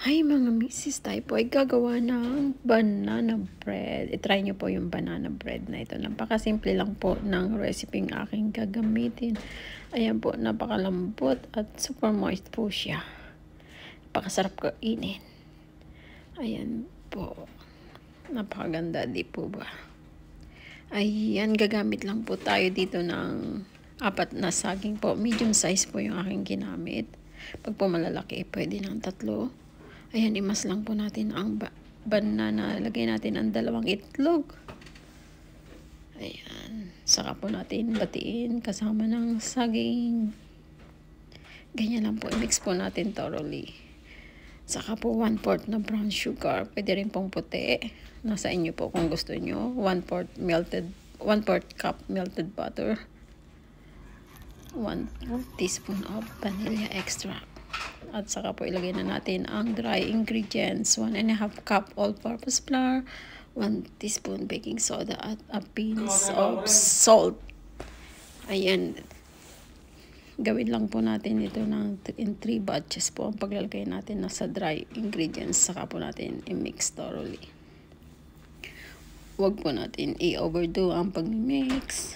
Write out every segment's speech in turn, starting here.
Hi mga misis, tayo po ay gagawa ng banana bread. I-try nyo po yung banana bread na ito. Napakasimple lang po ng recipe ng aking gagamitin. Ayan po, napakalambot at super moist po siya. Napakasarap kainin. Ayan po. Napakaganda, di po ba? Ayan, gagamit lang po tayo dito ng 4 na saging po. Medium size po yung aking ginamit. Pag po malalaki, pwede ng 3. Ayan, imas lang po natin ang banana. Lagay natin ang 2 itlog. Ayan. Saka po natin batiin kasama ng saging. Ganyan lang po. I-mix po natin thoroughly. Saka po 1/4 na brown sugar. Pwede rin pong puti. Nasa inyo po kung gusto nyo. 1/4 cup melted butter. 1 teaspoon of vanilla extract. At saka po ilagay na natin ang dry ingredients. 1½ cup all-purpose flour, 1 teaspoon baking soda at a pinch of salt. Ayan. Gawin lang po natin ito in 3 batches po ang paglalagay natin sa dry ingredients. Saka po natin i-mix thoroughly. Huwag po natin i-overdo ang pag-mix.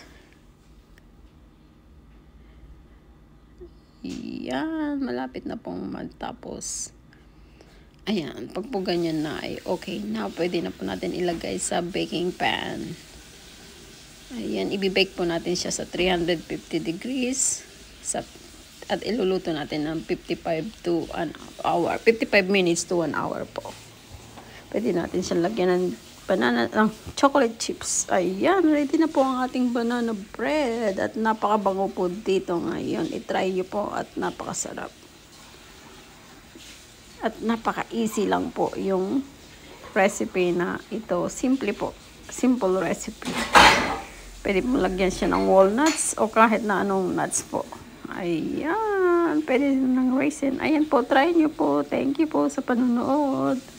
Yan, malapit na pong matapos. Ayan, pag po ganyan na ay okay na. Pwede na po natin ilagay sa baking pan. Ayan, ibibake po natin siya sa 350 degrees. At iluluto natin ng 55 minutes to 1 hour po. Pwede natin siya lagyan ng chocolate chips. Ayan, ready na po ang ating banana bread. At napakabango po dito ngayon. I-try nyo po at napakasarap. At napaka-easy lang po yung recipe na ito. Simple po. Simple recipe. Pwede po lagyan siya ng walnuts o kahit na anong nuts po. Ayan. Pwede ng raisin. Ayan po, try nyo po. Thank you po sa panonood.